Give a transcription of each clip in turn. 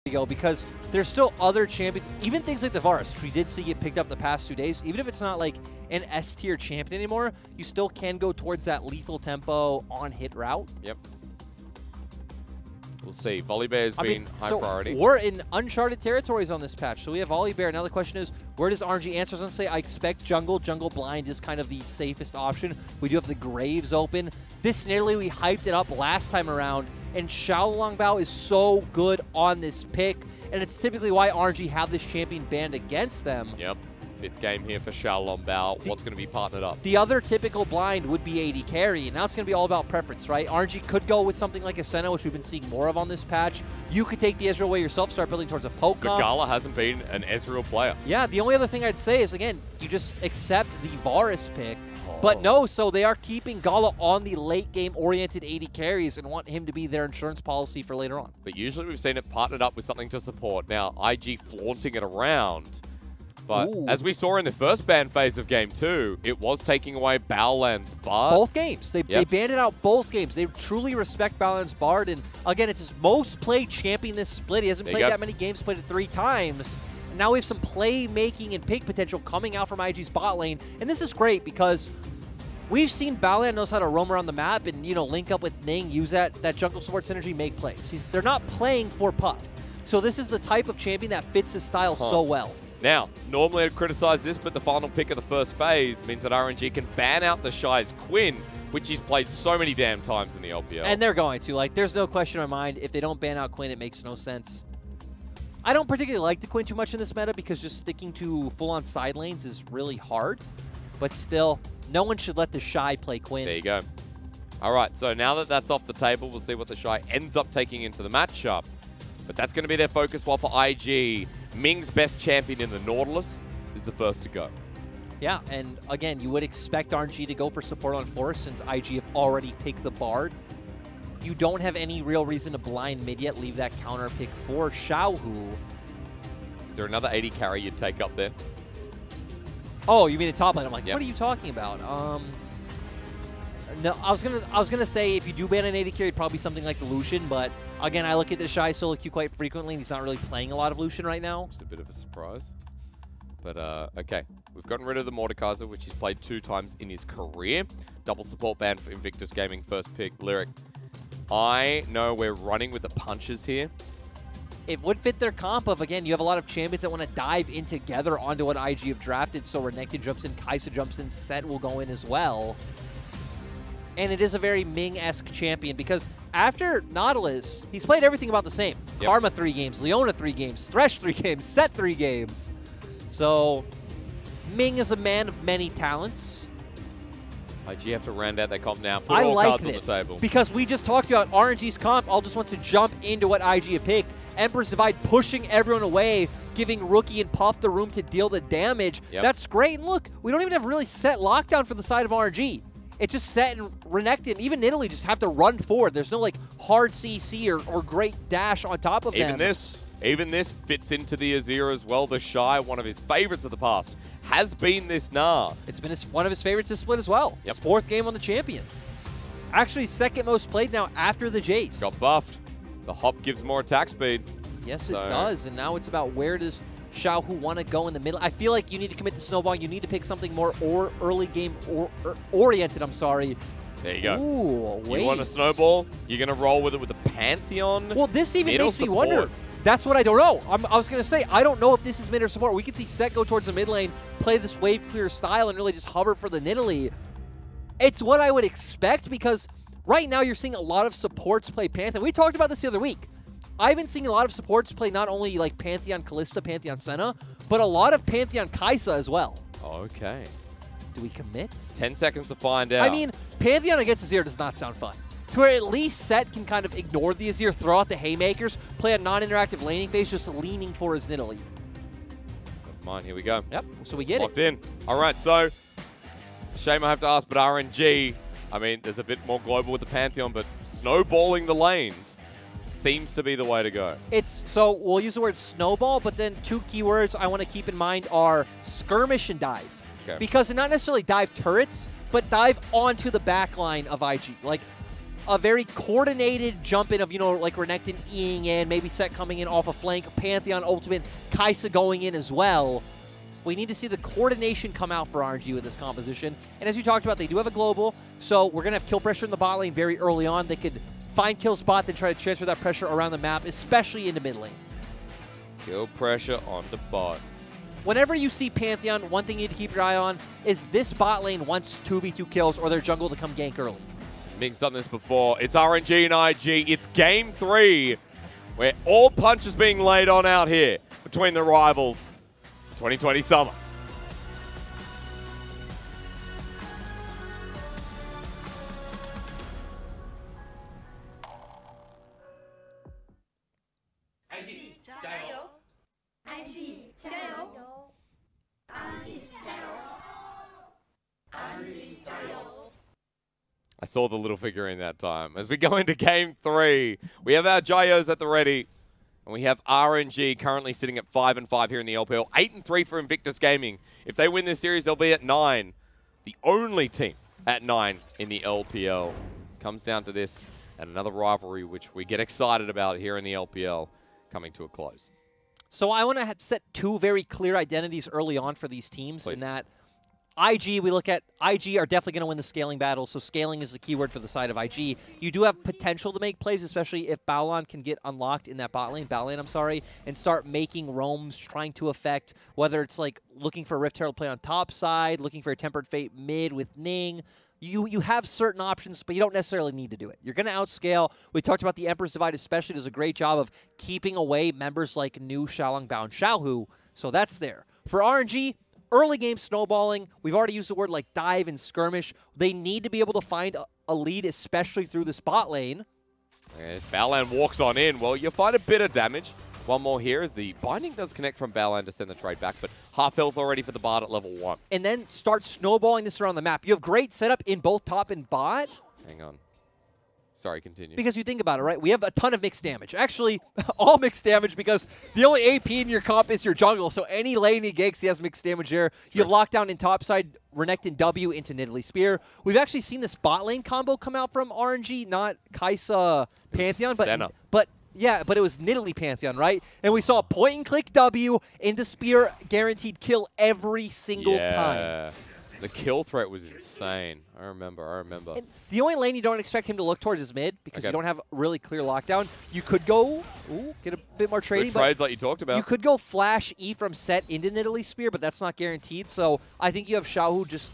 go, because there's still other champions, even things like the Varus, which we did see get picked up the past 2 days. Even if it's not like an S-tier champion anymore, you still can go towards that lethal tempo on hit route. Yep. We'll see. Volibear has been high priority. We're in uncharted territories on this patch. So we have Volibear. Now the question is, where does RNG answer? I was going to say, I expect jungle. Jungle blind is kind of the safest option. We do have the Graves open. This Nidalee, we hyped it up last time around, and Xiaolongbao is so good on this pick, and it's typically why RNG have this champion banned against them. Yep. 5th game here for Xiaolongbao. What's going to be partnered up? The other typical blind would be AD carry, and now it's going to be all about preference, right? RNG could go with something like a Senna, which we've been seeing more of on this patch. You could take the Ezreal away yourself, start building towards a poke. But Gala hasn't been an Ezreal player. Yeah, the only other thing I'd say is, again, you just accept the Varus pick. But no, so they are keeping Gala on the late game oriented AD carries and want him to be their insurance policy for later on. But usually we've seen it partnered up with something to support. Now, IG flaunting it around. But as we saw in the first ban phase of Game 2, it was taking away Baolan's Bard. Both games. They banned it out both games. They truly respect Baolan's Bard. And again, it's his most played champion this split. He hasn't played that many games, played it 3 times. And now we have some playmaking and pick potential coming out from IG's bot lane. And this is great because we've seen Baolan knows how to roam around the map and, you know, link up with Ning, use that jungle support synergy, make plays. They're not playing for Puff. So this is the type of champion that fits his style so well. Now, normally I'd criticize this, but the final pick of the first phase means that RNG can ban out the Shy's Quinn, which he's played so many damn times in the LPL. And they're going to. Like, there's no question in my mind. If they don't ban out Quinn, it makes no sense. I don't particularly like the Quinn too much in this meta because just sticking to full-on side lanes is really hard. But still, no one should let the Shy play Quinn. There you go. All right, so now that that's off the table, we'll see what the Shy ends up taking into the matchup. But that's going to be their focus, while for IG, Ming's best champion in the Nautilus is the first to go. Yeah, and again, you would expect RNG to go for support on Force since IG have already picked the Bard. You don't have any real reason to blind mid yet. Leave that counter pick for Xiaohu. Is there another 80 carry you'd take up there? Oh, you mean the top lane? I'm like, what are you talking about? No, I was gonna say if you do ban an 80 carry, it'd probably be something like the Lucian, but again, I look at the Shy solo queue quite frequently, and he's not really playing a lot of Lucian right now. It's a bit of a surprise. But, okay. We've gotten rid of the Mordekaiser, which he's played 2 times in his career. Double support ban for Invictus Gaming, first pick, Lyric. I know we're running with the punches here. It would fit their comp of, again, you have a lot of champions that want to dive in together onto what IG have drafted, so Renekton jumps in, Kai'Sa jumps in, Set will go in as well. And it is a very Ming-esque champion because after Nautilus, he's played everything about the same. Karma 3 games, Leona 3 games, Thresh 3 games, Set 3 games. So Ming is a man of many talents. IG have to round out that comp now. Put I all like cards this on the table. because we just talked about RNG's comp. All just wants to jump into what IG have picked. Emperor's Divide pushing everyone away, giving Rookie and Puff the room to deal the damage. That's great. And look, we don't even have really Set lockdown for the side of RNG. It's just Set and Renekton, even Nidalee just have to run forward. There's no like hard CC or great dash on top of them. Even this fits into the Azir as well. The Shy, one of his favorites of the past, has been this Gnar. It's been one of his favorites to split as well. His 4th game on the champion. Actually, 2nd most played now after the Jace. Got buffed. The hop gives more attack speed. Yes, it does. And now it's about where does Xiaohu want to go in the middle. I feel like you need to commit to snowball. You need to pick something more early game oriented. I'm sorry. There you go. Ooh, you want a snowball? You're going to roll with it with the Pantheon? Well, this even makes me wonder. That's what I don't know. I was going to say, I don't know if this is mid or support. We could see Set go towards the mid lane, play this wave clear style, and really just hover for the Nidalee. It's what I would expect because right now you're seeing a lot of supports play Pantheon. We talked about this the other week. I've been seeing a lot of supports play not only like Pantheon Kalista, Pantheon Senna, but a lot of Pantheon Kai'Sa as well. Okay. Do we commit? 10 seconds to find out. I mean, Pantheon against Azir does not sound fun. To where at least Set can kind of ignore the Azir, throw out the haymakers, play a non-interactive laning phase, just leaning for his Nidalee. Mine, here we go. Yep, so we get Locked in. All right, so, shame I have to ask, but RNG, I mean, there's a bit more global with the Pantheon, but snowballing the lanes seems to be the way to go. So we'll use the word snowball, but then 2 keywords I want to keep in mind are skirmish and dive. Because not necessarily dive turrets, but dive onto the back line of IG. Like, a very coordinated jump in of, like Renekton Eing in, maybe Set coming in off a flank, Pantheon ultimate, Kai'Sa going in as well. We need to see the coordination come out for RNG with this composition. And as you talked about, they do have a global, so we're going to have kill pressure in the bot lane very early on. They could find kill spot, then try to transfer that pressure around the map, especially into mid lane. Kill pressure on the bot. Whenever you see Pantheon, one thing you need to keep your eye on is this bot lane wants 2v2 kills or their jungle to come gank early. Ming's done this before. It's RNG and IG. It's Game 3, where all punches being laid on out here between the rivals. 2020 Summer. I saw the little figurine that time. As we go into Game 3, we have our Jayos at the ready. And we have RNG currently sitting at 5-5 here in the LPL. 8-3 for Invictus Gaming. If they win this series, they'll be at 9. The only team at 9 in the LPL. Comes down to this and another rivalry which we get excited about here in the LPL coming to a close. So I want to set two very clear identities early on for these teams. Please. In that IG, we look at IG are definitely going to win the scaling battle, so scaling is the keyword for the side of IG. You do have potential to make plays, especially if Balan can get unlocked in that bot lane, and start making roams, trying to affect, whether it's like looking for a Rift Herald play on top side, looking for a Tempered Fate mid with Ning. You have certain options, but you don't necessarily need to do it. You're going to outscale. We talked about the Emperor's Divide especially does a great job of keeping away members like New Xiaolong Bao and Xiaohu, so that's there. For RNG, early game snowballing, we've already used the word like dive and skirmish. They need to be able to find a lead, especially through the spot lane. If Balan walks on in, well, you find a bit of damage. One more here as the binding does connect from Balan to send the trade back, but half health already for the bot at level 1. And then start snowballing this around the map. You have great setup in both top and bot. Hang on. Sorry, continue. Because you think about it, right? We have a ton of mixed damage. Actually, all mixed damage because the only AP in your comp is your jungle. So any lane he ganks, he has mixed damage there. You have lockdown in topside, Renekton W into Nidalee Spear. We've actually seen this bot lane combo come out from RNG, not Kai'Sa Pantheon, but it was Nidalee Pantheon, right? And we saw a point-and-click W into Spear, guaranteed kill every single time. The kill threat was insane. I remember. And the only lane you don't expect him to look towards is mid because you don't have really clear lockdown. You could go, get a bit more trading. Good trades like you talked about. You could go flash E from Set into Nidalee Spear, but that's not guaranteed. So I think you have Xiaohu just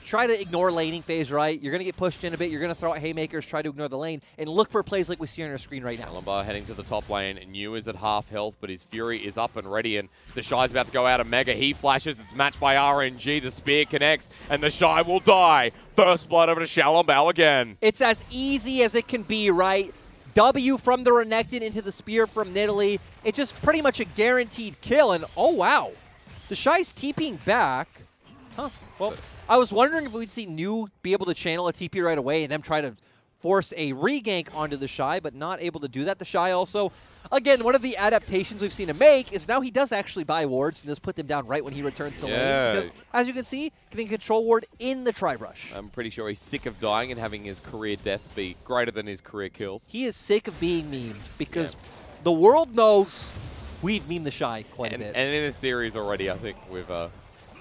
try to ignore laning phase, right? You're going to get pushed in a bit. You're going to throw out haymakers, try to ignore the lane, and look for plays like we see on our screen right now. Xiaolong heading to the top lane. New is at half health, but his Fury is up and ready, and the Shy's about to go out of Mega. He flashes. It's matched by RNG. The Spear connects, and the Shy will die. First blood over to Xiaolong again. It's as easy as it can be, right? W from the Renekton into the Spear from Nidalee. It's just pretty much a guaranteed kill, and oh, wow. The Shy's TPing back. Huh, well, I was wondering if we'd see New be able to channel a TP right away and them try to force a regank onto the Shy, but not able to do that. The Shy also, again, one of the adaptations we've seen him make is now he does actually buy wards and just put them down right when he returns to lane. Because, as you can see, getting a control ward in the Tri-Brush. I'm pretty sure he's sick of dying and having his career deaths be greater than his career kills. He is sick of being memed because the world knows we've memed the Shy quite a bit. And in this series already, I think we've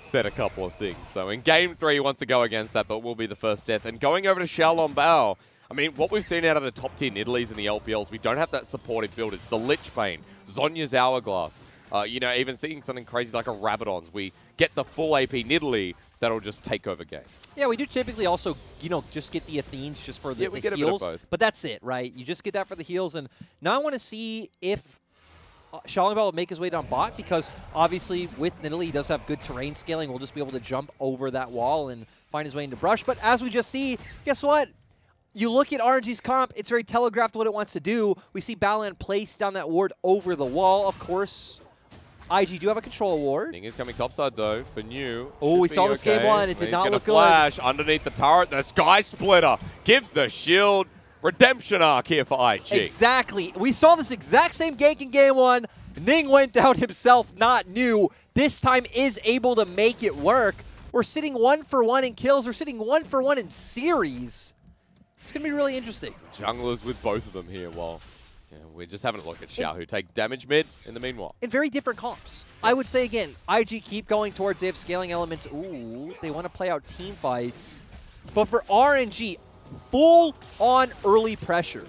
said a couple of things. So in Game 3, he wants to go against that, but will be the first death. And going over to Xiaolong Bao, I mean, what we've seen out of the top tier Nidalees in the LPLs, we don't have that supportive build. It's the Lich Bane, Zhonya's Hourglass. Even seeing something crazy like a Rabadon's, we get the full AP Nidalee that'll just take over games. Yeah, we do typically also, just get the Athenes just for the, we the get heals. A bit of both. But that's it, right? You just get that for the heals. And now I want to see if Xiaolong Bao will make his way down bot because obviously with Nidalee he does have good terrain scaling. We'll just be able to jump over that wall and find his way into brush. But as we just see, guess what? You look at RNG's comp, it's very telegraphed what it wants to do. We see Balan place down that ward over the wall. Of course, IG do have a control ward. Ning is coming topside though for New. Oh, we saw this game one. It did not look good. Flash underneath the turret. The Sky Splitter gives the shield. Redemption arc here for IG. Exactly. We saw this exact same gank in game one. Ning went down himself, not New. This time is able to make it work. We're sitting 1 for 1 in kills. We're sitting 1 for 1 in series. It's going to be really interesting. Junglers with both of them here while we're just having a look at Xiao, who take damage mid in the meanwhile. In very different comps. I would say, again, IG keep going towards they have scaling elements. Ooh, they want to play out team fights. But for RNG, full-on early pressure.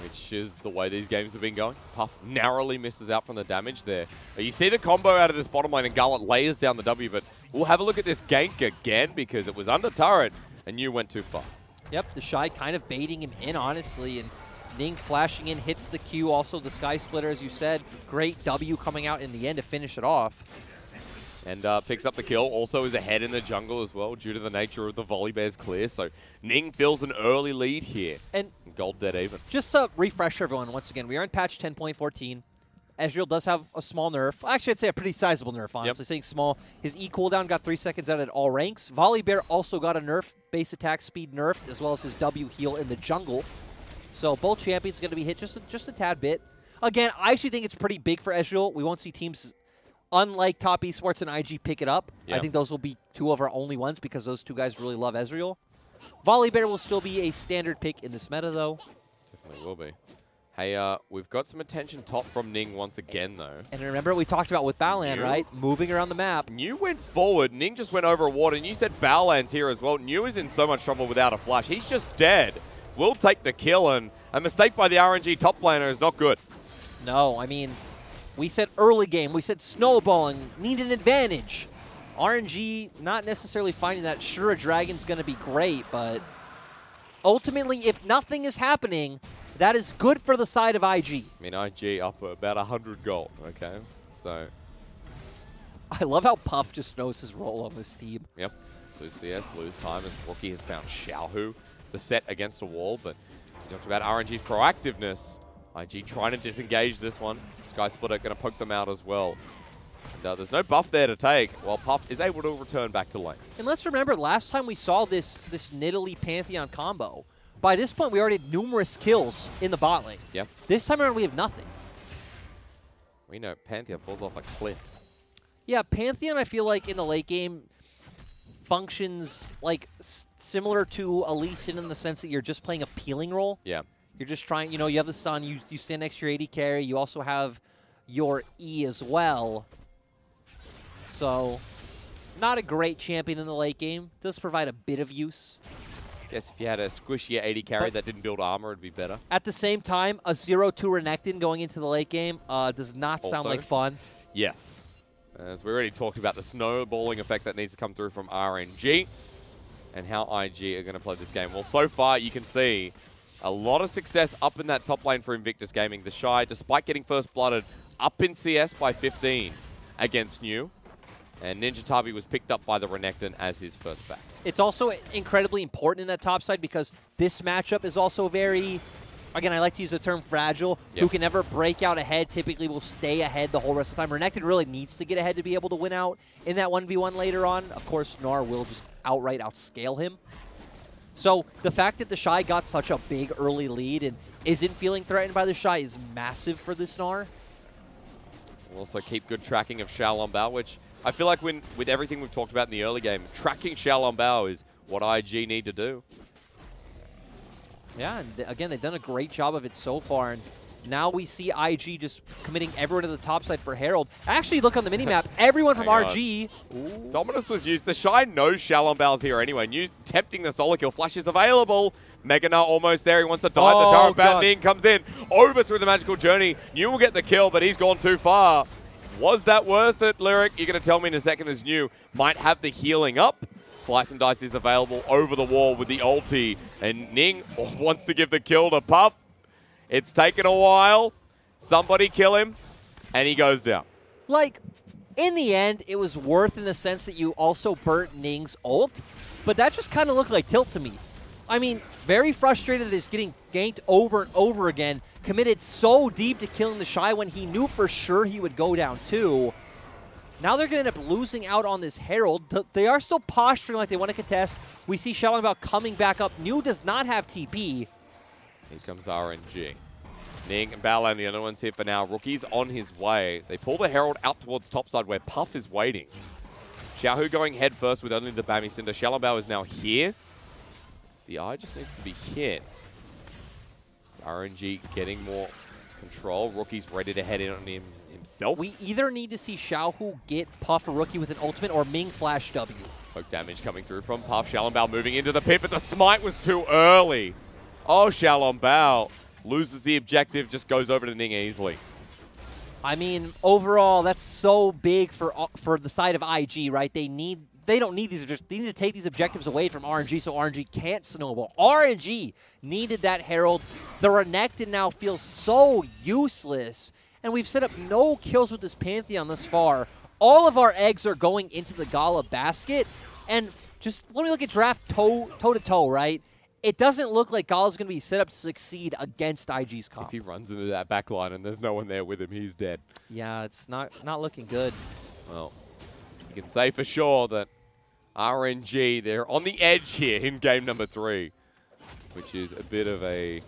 Which is the way these games have been going. Puff narrowly misses out from the damage there. But you see the combo out of this bottom lane, and Garlet layers down the W, but we'll have a look at this gank again because it was under turret, and you went too far. Yep, the Shy kind of baiting him in, honestly, and Ning flashing in, hits the Q, also the Sky Splitter, as you said. Great W coming out in the end to finish it off. And picks up the kill, also is ahead in the jungle as well due to the nature of the volley bears clear. So Ning feels an early lead here. And gold dead even. Just to refresh everyone, once again, we are in patch 10.14. Ezreal does have a small nerf. Actually, I'd say a pretty sizable nerf, honestly. Saying small. His E cooldown got 3 seconds out at all ranks. Volley Bear also got a nerf, base attack speed nerfed, as well as his W heal in the jungle. So both champions going to be hit just a tad bit. Again, I actually think it's pretty big for Ezreal. We won't see teams, unlike Top Esports and IG, pick it up. I think those will be two of our only ones because those two guys really love Ezreal. Volley Bear will still be a standard pick in this meta, though. Definitely will be. Hey, we've got some attention top from Ning once again, though. And remember what we talked about with Baolan, right? Moving around the map. New went forward. Ning just went over a ward, and you said Baolan's here as well. New is in so much trouble without a flash. He's just dead. Will take the kill, and a mistake by the RNG top laner is not good. No, I mean, we said early game. We said snowballing, need an advantage. RNG not necessarily finding that. Sure, a dragon's going to be great, but ultimately, if nothing is happening, that is good for the side of IG. I mean, IG up about 100 gold, okay? So I love how Puff just knows his role on this team. Yep. Lose CS, lose time as Rookie has found Xiaohu, the set against a wall, but we talked about RNG's proactiveness. IG trying to disengage this one. Sky Splitter going to poke them out as well. And, there's no buff there to take, while Puff is able to return back to lane. And let's remember, last time we saw this Nidalee Pantheon combo, by this point we already had numerous kills in the bot lane. Yep. This time around we have nothing. We know Pantheon falls off a cliff. Yeah, Pantheon I feel like in the late game functions like similar to a Lee Sin in the sense that you're just playing a peeling role. Yeah. You're just trying, you know, you have the stun, you stand next to your AD carry, you also have your E as well. So, not a great champion in the late game. Does provide a bit of use. Guess if you had a squishy AD carry that didn't build armor, it'd be better. At the same time, a 0-2 Renekton going into the late game does not sound like fun. Yes. As we already talked about the snowballing effect that needs to come through from RNG and how IG are going to play this game. Well, so far you can see a lot of success up in that top lane for Invictus Gaming. The Shy, despite getting first blooded, up in CS by 15 against New. And Ninja Tabi was picked up by the Renekton as his first back. It's also incredibly important in that top side because this matchup is also very, again, I like to use the term fragile. Who can never break out ahead typically will stay ahead the whole rest of the time. Renekton really needs to get ahead to be able to win out in that 1v1 later on. Of course, Gnar will just outright outscale him. So the fact that the Shy got such a big early lead and isn't feeling threatened by the Shy is massive for this Gnar. We'll also keep good tracking of Xiaolongbao, which I feel like with everything we've talked about in the early game, tracking Xiaolongbao is what IG need to do. Yeah, and again, they've done a great job of it so far. And now we see IG just committing everyone to the top side for Herald. Actually, look on the minimap. Everyone from RG. Dominus was used. The Shy knows Xiaolongbao's here anyway. New tempting the solo kill. Flash is available. Meganar almost there. He wants to dive. The turret bat. Ning comes in. Over through the magical journey. New will get the kill, but he's gone too far. Was that worth it, Lyric? You're going to tell me in a second as New might have the healing up. Slice and Dice is available over the wall with the ulti. And Ning wants to give the kill to Puff. It's taken a while. Somebody kill him. And he goes down. Like, in the end, it was worth in the sense that you also burnt Ning's ult. But that just kind of looked like tilt to me. I mean, very frustrated that he's getting ganked over and over again. Committed so deep to killing the Shy when he knew for sure he would go down too. Now they're going to end up losing out on this Herald. They are still posturing like they want to contest. We see Xiaolongbao coming back up. New does not have TP. Here comes RNG. Ning and Baolan, the other ones here for now. Rookie's on his way. They pull the Herald out towards topside where Puff is waiting. Xiaohu going head first with only the Bami Cinder. Xiaolongbao is now here. The eye just needs to be hit. It's RNG getting more control. Rookie's ready to head in on him himself. We either need to see Xiaohu get Puff a Rookie with an ultimate or Ming flash W. Poke damage coming through from Puff. Xiaolongbao moving into the pit, but the smite was too early. Oh, Xiaolongbao loses the objective, just goes over to Ning easily. I mean, overall, that's so big for the side of IG, right? They don't need these. They need to take these objectives away from RNG so RNG can't snowball. RNG needed that Herald. The Renekton now feels so useless, and we've set up no kills with this Pantheon thus far. All of our eggs are going into the Gala basket, and just let me look at draft toe-to-toe, right? It doesn't look like Gala's going to be set up to succeed against IG's comp. If he runs into that back line and there's no one there with him, he's dead. Yeah, it's not looking good. Well, you can say for sure that RNG, they're on the edge here in game number 3, which is a bit of a,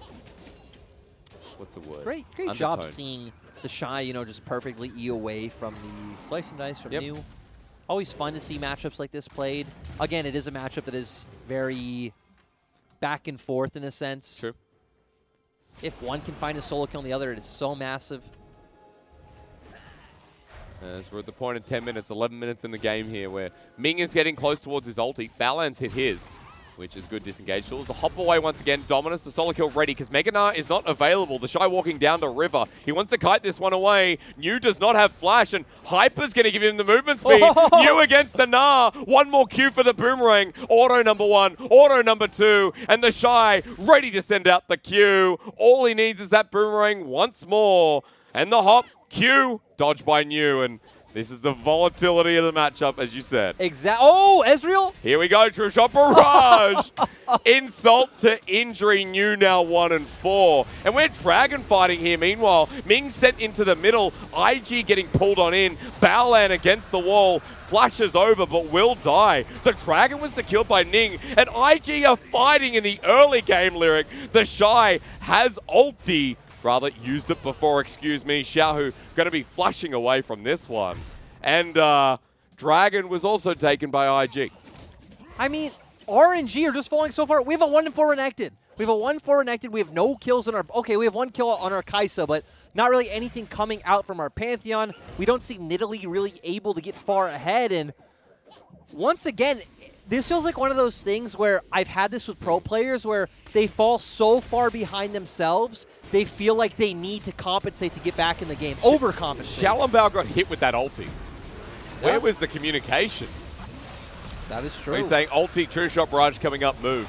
what's the word? Great job seeing the Shy, just perfectly E away from the slice and dice from New. Always fun to see matchups like this played. Again, it is a matchup that is very back and forth in a sense. True. If one can find a solo kill on the other, it is so massive. As we're at the point of 10 minutes, 11 minutes in the game here, where Ming is getting close towards his ulti. Balan's hit his, which is good disengage tools. The hop away once again. Dominus, the solo kill ready, because Meganar is not available. The Shy walking down to River. He wants to kite this one away. New does not have flash, and Hyper's going to give him the movement speed. New against the Gnar. One more Q for the Boomerang. Auto number 1, auto number 2, and the Shy ready to send out the Q. All he needs is that Boomerang once more. And the hop, Q, dodged by New, and this is the volatility of the matchup, as you said. Oh, Ezreal! Here we go, True Shot Barrage! Insult to injury, New now 1 and 4. And we're dragon fighting here. Meanwhile, Ming sent into the middle. IG getting pulled on in. Baolan against the wall. Flashes over, but will die. The dragon was secured by Ning. And IG are fighting in the early game, Lyric. The Shy has ulti. Rather, used it before, excuse me. Xiaohu going to be flashing away from this one. And Dragon was also taken by IG. I mean, RNG are just falling so far. We have a 1-4 Renekton. We have a 1-4 Renekton. We have no kills on our... Okay, we have 1 kill on our Kai'Sa, but not really anything coming out from our Pantheon. We don't see Nidalee really able to get far ahead. And once again, this feels like one of those things where I've had this with pro players where they fall so far behind themselves, they feel like they need to compensate to get back in the game. Overcompensate. Xiaolongbao got hit with that ulti. Where was the communication? That is true. Are you saying ulti, True Shot Barrage coming up, move?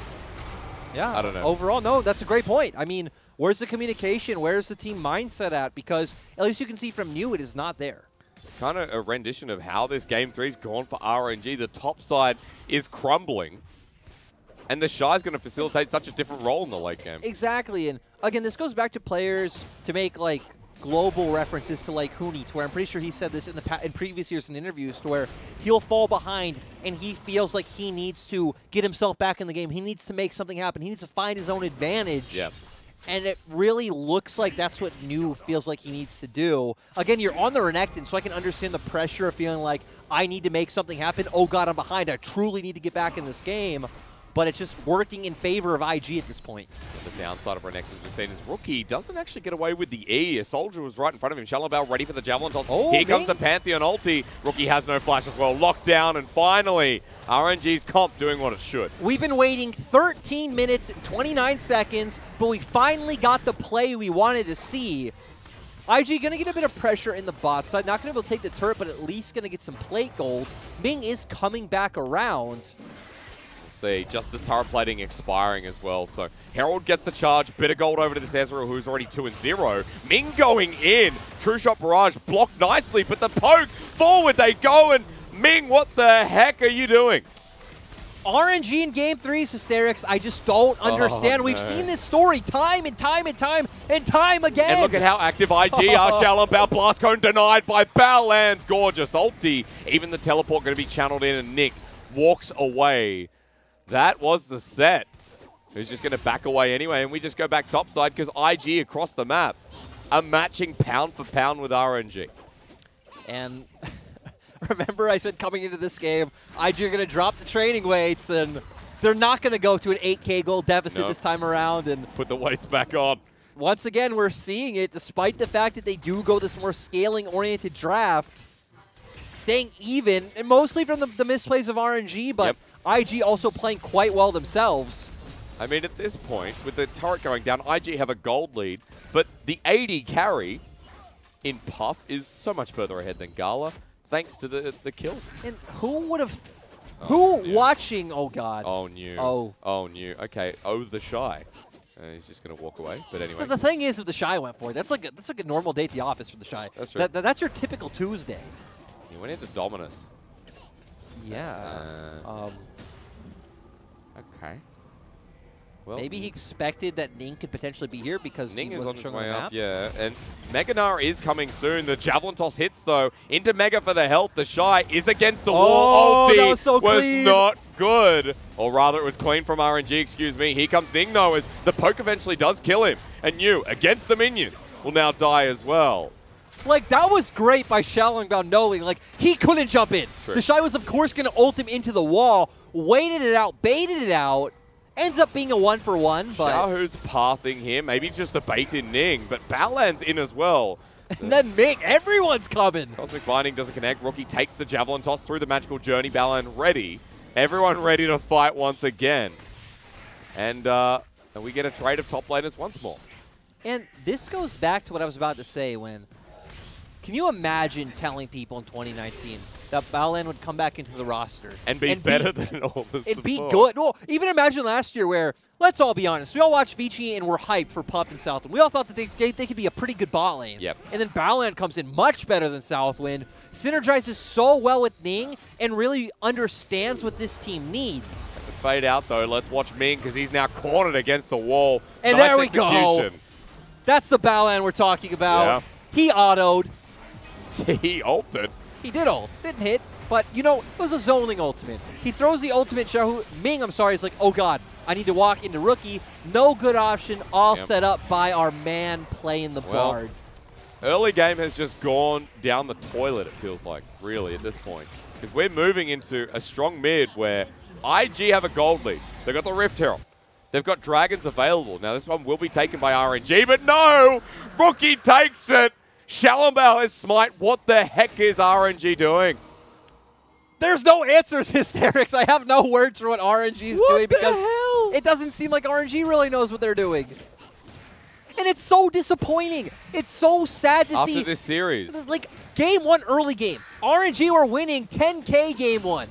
Yeah. I don't know. Overall, no, that's a great point. I mean, where's the communication? Where's the team mindset at? Because at least you can see from New, it is not there. Kind of a rendition of how this Game 3's gone for RNG. The top side is crumbling. And the Shy's going to facilitate such a different role in the late game. Exactly. And again, this goes back to players to make like global references to like Huni, to where I'm pretty sure he said this in previous years in interviews, to where he'll fall behind and he feels like he needs to get himself back in the game. He needs to make something happen. He needs to find his own advantage. Yep. And it really looks like that's what New feels like he needs to do. Again, you're on the Renekton, so I can understand the pressure of feeling like I need to make something happen. Oh god, I'm behind. I truly need to get back in this game. But it's just working in favor of IG at this point. The downside of Renekton, we've seen, is Rookie doesn't actually get away with the E. A soldier was right in front of him. Xiaolongbao ready for the Javelin toss. Oh, here comes the Pantheon ulti. Rookie has no flash as well. Locked down, and finally, RNG's comp doing what it should. We've been waiting 13 minutes and 29 seconds, but we finally got the play we wanted to see. IG going to get a bit of pressure in the bot side. Not going to be able to take the turret, but at least going to get some plate gold. Ming is coming back around. Justice turret plating expiring as well. So Herald gets the charge. Bit of gold over to this Ezreal, who's already 2-0. Ming going in. True Shot Barrage blocked nicely, but the poke, forward they go, and Ming, what the heck are you doing? RNG in Game 3's hysterics, I just don't understand. We've seen this story time and time and time and time again. And look at how active IG are. Xiaolongbao blast cone denied by Baolan's gorgeous ulti. Even the teleport going to be channeled in, and Nick walks away. That was the set. Who's just going to back away anyway, and we just go back topside because IG across the map are matching pound for pound with RNG. And remember I said coming into this game, IG are going to drop the training weights, and They're not going to go to an 8K gold deficit this time around. And put the weights back on. Once again, we're seeing it, despite the fact that they do go this more scaling-oriented draft, staying even, and mostly from the misplays of RNG, but IG also playing quite well themselves. I mean, at this point, with the turret going down, IG have a gold lead, but the 80 carry in Puff is so much further ahead than Gala, thanks to the kills. And who would have... watching... Oh, God. Oh, new. Oh, new. Okay. Oh, the Shy. He's just going to walk away. But anyway. The thing is, if the Shy went for it, that's like a normal day at the office for the Shy. That's true. That's your typical Tuesday. He went into Dominus. Yeah. Okay. Well, maybe he expected that Ning could potentially be here because Ning he is wasn't on his showing way the up, map. yeah. And Meganar is coming soon. The Javelin Toss hits, though. Into Mega for the health. The Shy is against the wall. That was so clean. Not good. Or rather, it was clean from RNG, excuse me. Here comes Ning, though, as the poke eventually does kill him. And New, against the minions, will now die as well. Like, that was great by Shalongbao knowing, like, he couldn't jump in. True. The Shy was, of course, going to ult him into the wall, waited it out, baited it out, ends up being a 1-for-1, but... Xiaohu's pathing here, maybe just a bait in Ning, but Baolan's in as well. And then Ming, everyone's coming. Cosmic Binding doesn't connect. Rookie takes the Javelin Toss through the Magical Journey. Baolan ready. Everyone ready to fight once again. And we get a trade of top laners once more. And this goes back to what I was about to say when... Can you imagine telling people in 2019 that Baolan would come back into the roster and be better than all this? It'd be good. Well, even imagine last year where, let's all be honest, we all watched Vici and were hyped for Puff and Southwind. We all thought that they could be a pretty good bot lane. Yep. And then Baolan comes in much better than Southwind, synergizes so well with Ning, and really understands what this team needs. Fade out, though. Let's watch Ming, because he's now cornered against the wall. And nice there we execution. go. That's the Baolan we're talking about. Yeah. He autoed. He ulted. He did ult. Didn't hit. But, you know, it was a zoning ultimate. He throws the ultimate. Ming, I'm sorry, is like, oh, God, I need to walk into Rookie. No good option. All set up by our man playing the Bard. Early game has just gone down the toilet, it feels like, really, at this point. Because we're moving into a strong mid where IG have a gold lead. They've got the Rift Herald. They've got Dragons available. Now, this one will be taken by RNG, but no! Rookie takes it! Shalongbao has Smite. What the heck is RNG doing? There's no answers, Hysterics. I have no words for what RNG is doing because it doesn't seem like RNG really knows what they're doing. And it's so disappointing. It's so sad to see. After this series. Like, game 1, early game. RNG were winning 10K game 1.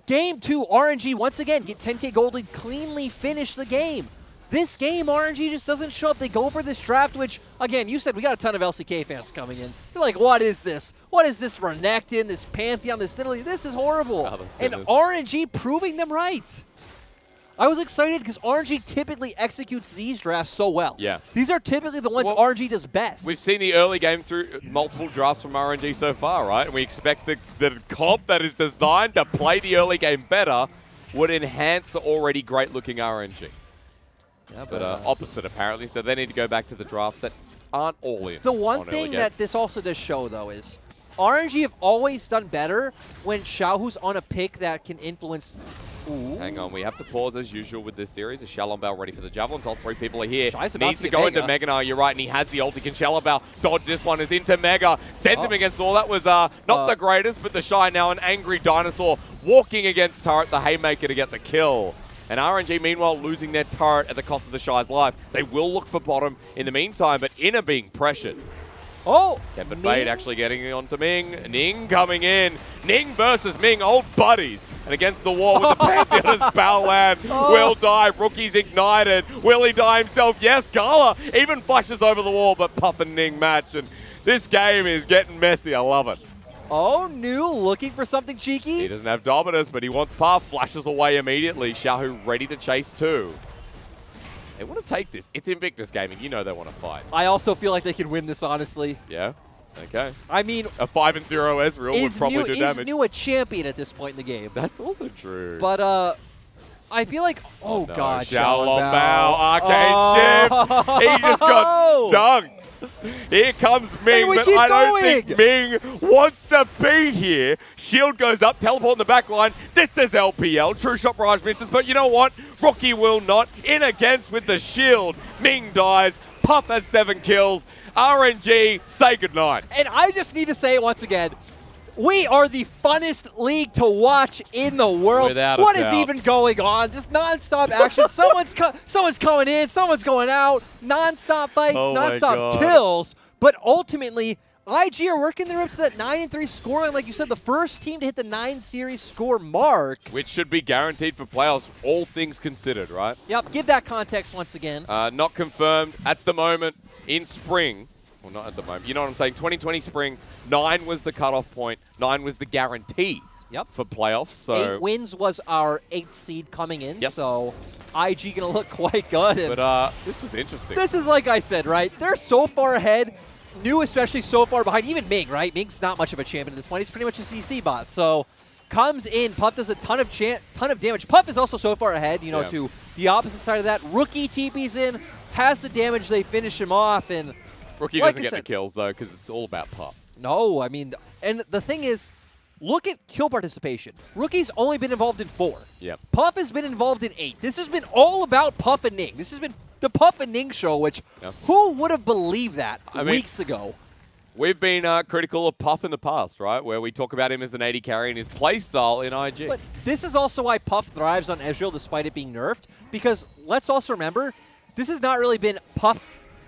Game 2, RNG once again get 10K gold lead, cleanly finish the game. This game, RNG just doesn't show up. They go for this draft, which, again, you said we got a ton of LCK fans coming in. They're like, what is this? What is this Renekton, this Pantheon, this Italy? This is horrible. And RNG proving them right. I was excited because RNG typically executes these drafts so well. Yeah. These are typically the ones RNG does best. We've seen the early game through multiple drafts from RNG so far, right? And we expect the comp that is designed to play the early game better would enhance the already great-looking RNG. Yeah, but opposite, apparently, so they need to go back to the drafts that aren't all in. The one thing that this also does show, though, is RNG have always done better when Xiaohu's on a pick that can influence... Ooh. Hang on, we have to pause as usual with this series. Is Shalongbao ready for the Javelin Toss? 3 people are here. Needs to go into Mega. You're right, and he has the ulti. Can Shalongbao dodge this one? Is into Mega. Sent him against all. That was not the greatest, but the Shy now an angry dinosaur walking against Turret, the Haymaker to get the kill. And RNG, meanwhile, losing their turret at the cost of the Shy's life. They will look for bottom in the meantime, but Inner being pressured. Oh! Tempered Fade actually getting onto Ming. Ning coming in. Ning versus Ming, old buddies. And against the wall with the Pantheon as Baolan will die. Rookie's ignited. Will he die himself? Yes, Gala even flashes over the wall, but Puff and Ning match. And this game is getting messy. I love it. Oh, New looking for something cheeky. He doesn't have Dominus, but he wants Puff. Flashes away immediately. Xiaohu ready to chase too. They want to take this. It's Invictus Gaming. You know they want to fight. I also feel like they can win this, honestly. Yeah? Okay. I mean... A 5-0 Ezreal would probably do damage. Is New a champion at this point in the game? That's also true. But, I feel like, oh no, God, Xiaolongbao, arcade shift. He just got dunked. Here comes Ming, but I don't think Ming wants to be here. Shield goes up, teleport in the back line. This is LPL. True shot barrage misses, but you know what? Rookie will not. In against with the shield. Ming dies. Puff has 7 kills. RNG, say goodnight. And I just need to say it once again. We are the funnest league to watch in the world. Without a what doubt. is even going on? Just non-stop action. someone's coming in, someone's going out. Non-stop fights, non-stop kills. But ultimately, IG are working their way up to that 9-3 scoreline. Like you said, the first team to hit the 9 series score mark. Which should be guaranteed for playoffs, all things considered, right? Yep, give that context once again. Not confirmed at the moment in spring. Well, not at the moment. You know what I'm saying? 2020 spring, 9 was the cutoff point. 9 was the guarantee for playoffs. So 8 wins was our 8th seed coming in. Yep. So IG going to look quite good. And but this was interesting. This is like I said, right? They're so far ahead. New especially so far behind. Even Ming, right? Ming's not much of a champion at this point. He's pretty much a CC bot. So comes in. Puff does a ton of damage. Puff is also so far ahead, you know, to the opposite side of that. Rookie TP's in, has the damage. They finish him off. And Rookie doesn't get the kills, though, because it's all about Puff. No, I mean, and the thing is, look at kill participation. Rookie's only been involved in 4. Yep. Puff has been involved in 8. This has been all about Puff and Ning. This has been the Puff and Ning show, which who would have believed that weeks ago? We've been critical of Puff in the past, right? Where we talk about him as an AD carry and his playstyle in IG. But this is also why Puff thrives on Ezreal despite it being nerfed. Because let's also remember, this has not really been Puff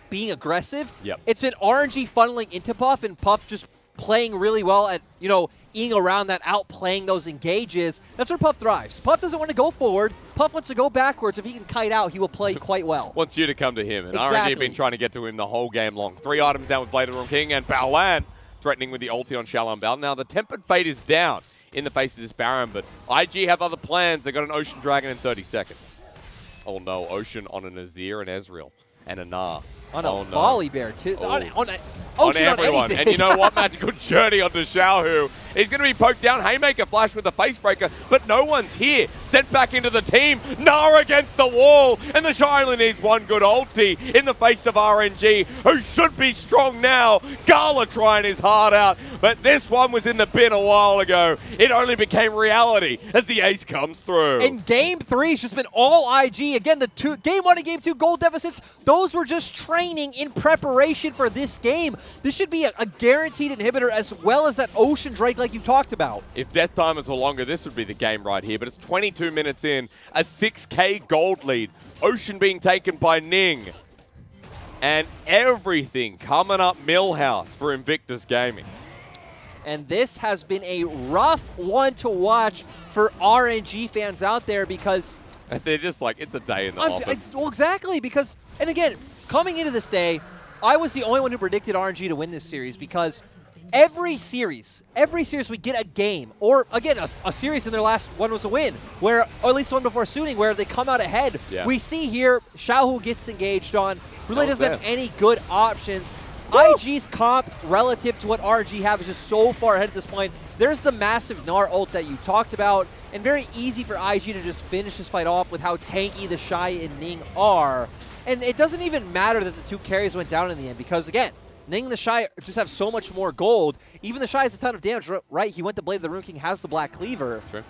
being aggressive. Yep. It's been RNG funneling into Puff and Puff just playing really well at, you know, eating around that, outplaying those engages. That's where Puff thrives. Puff doesn't want to go forward. Puff wants to go backwards. If he can kite out, he will play quite well. Wants you to come to him. And exactly. RNG have been trying to get to him the whole game long. 3 items down with Blade of the Room King and Baolan threatening with the ulti on Xiaolongbao. Now, the Tempered Fate is down in the face of this Baron, but IG have other plans. They got an Ocean Dragon in 30 seconds. Oh no, Ocean on an Azir and Ezreal and a Gnar. On a volley bear, too. Oh. On everyone. And you know what? Magical Journey onto Xiaohu. He's going to be poked down. Haymaker flash with the Facebreaker, but no one's here. Sent back into the team. Gnar against the wall. And the Shy only needs one good ulti in the face of RNG, who should be strong now. Gala trying his heart out, but this one was in the bin a while ago. It only became reality as the ace comes through. And Game 3 has just been all IG. Again, the Game 1 and Game 2 gold deficits, those were just training in preparation for this game. This should be a guaranteed inhibitor as well as that Ocean Drake like you talked about. If death timers were longer, this would be the game right here. But it's 22 minutes in, a 6K gold lead. Ocean being taken by Ning. And everything coming up Millhouse for Invictus Gaming. And this has been a rough one to watch for RNG fans out there because... They're just like, it's a day in the office. Well, exactly, because... And again, coming into this day, I was the only one who predicted RNG to win this series because every series we get a game, or again, a series in their last one was a win, where, or at least one before Suning, where they come out ahead. Yeah. We see here, Xiaohu gets engaged on, really doesn't have any good options. Woo! IG's comp relative to what RNG have is just so far ahead at this point. There's the massive Gnar ult that you talked about, and very easy for IG to just finish this fight off with how tanky the Shy and Ning are. And it doesn't even matter that the 2 carries went down in the end because, again, Ning and the Shy just have so much more gold. Even the Shy has a ton of damage, right? He went to Blade of the Rune King, has the Black Cleaver. Sure.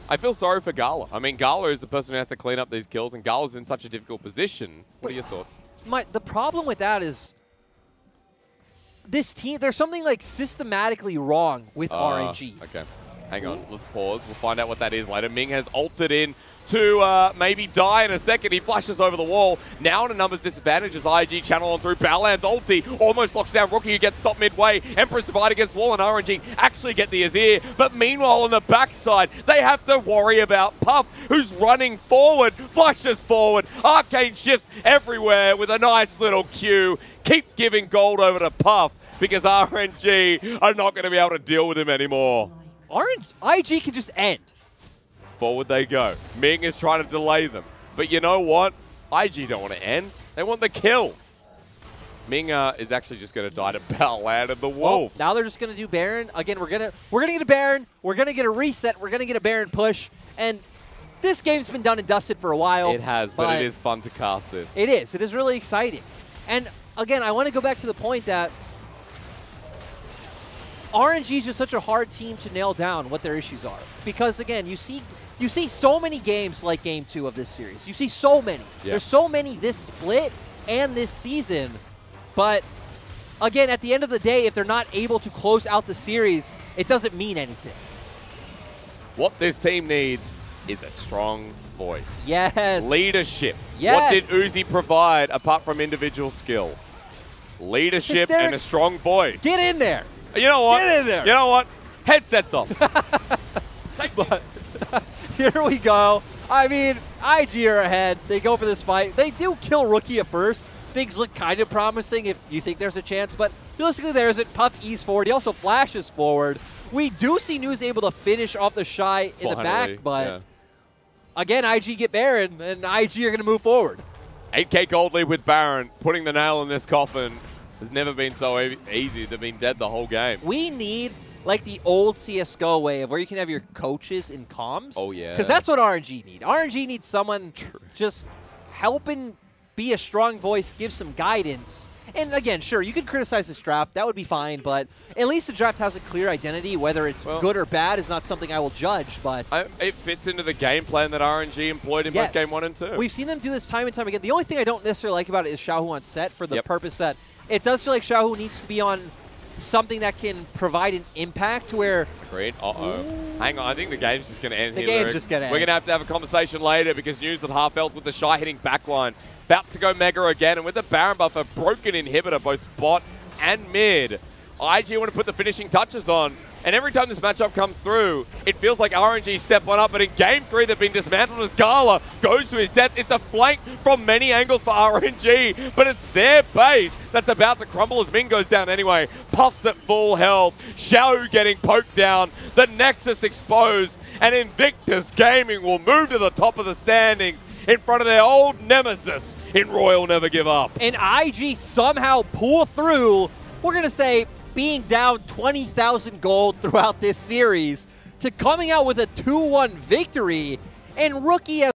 I feel sorry for Gala. I mean, Gala is the person who has to clean up these kills, and Gala's in such a difficult position. What are your thoughts? The problem with that is this team, there's something like systematically wrong with RNG. Okay. Hang on. Let's pause. We'll find out what that is later. Ming has ulted in to maybe die in a second. He flashes over the wall. Now in a numbers disadvantage as IG channel on through. Baolan's ulti almost locks down Rookie, who gets stopped midway. Empress divide against wall, and RNG actually get the Azir. But meanwhile on the backside, they have to worry about Puff, who's running forward, flushes forward. Arcane shifts everywhere with a nice little Q. Keep giving gold over to Puff because RNG are not going to be able to deal with him anymore. IG can just end. Forward they go. Ming is trying to delay them. But you know what? IG don't want to end. They want the kills. Ming is actually just going to die to Baolan and the Wolves. Now they're just going to do Baron. Again, we're gonna get a Baron. We're going to get a reset. We're going to get a Baron push. And this game's been done and dusted for a while. It has, but it is fun to cast this. It is. It is really exciting. And again, I want to go back to the point that RNG is just such a hard team to nail down what their issues are. Because again, you see so many games like Game 2 of this series. You see so many. Yeah. There's so many this split and this season. But again, at the end of the day, if they're not able to close out the series, it doesn't mean anything. What this team needs is a strong voice. Yes. Leadership. Yes. What did Uzi provide apart from individual skill? Leadership and a strong voice. Get in there. You know what? Get in there. You know what? Headsets off. But here we go. I mean, IG are ahead. They go for this fight. They do kill Rookie at first. Things look kind of promising if you think there's a chance, but realistically there isn't. Puff ease forward. He also flashes forward. We do see News able to finish off the Shy in the back, but again, IG get Baron, and IG are going to move forward. 8K gold lead with Baron, putting the nail in this coffin. Has never been so easy. They've been dead the whole game. We need like the old CSGO way of where you can have your coaches in comms. Oh, yeah. Because that's what RNG need. RNG needs someone just helping be a strong voice, give some guidance. And again, sure, you could criticize this draft. That would be fine, but at least the draft has a clear identity. Whether it's good or bad is not something I will judge, but it fits into the game plan that RNG employed in both Game 1 and 2. We've seen them do this time and time again. The only thing I don't necessarily like about it is Xiaohu on set for the purpose that it does feel like Xiaohu needs to be on something that can provide an impact where... Agreed. Uh-oh. Hang on, I think the game's just going to end here. The game's just going to end. We're going to have a conversation later because News at half health with the Shy hitting backline. About to go Mega again, and with the Baron buff, a broken inhibitor, both bot and mid. IG want to put the finishing touches on, and every time this matchup comes through, it feels like RNG step one up, but in Game 3 they've been dismantled as Gala goes to his death. It's a flank from many angles for RNG, but it's their base that's about to crumble as Min goes down anyway. Puffs at full health, Xiao getting poked down, the Nexus exposed, and Invictus Gaming will move to the top of the standings in front of their old nemesis in Royal Never Give Up. And IG somehow pull through, we're going to say, being down 20,000 gold throughout this series to coming out with a 2-1 victory, and Rookie has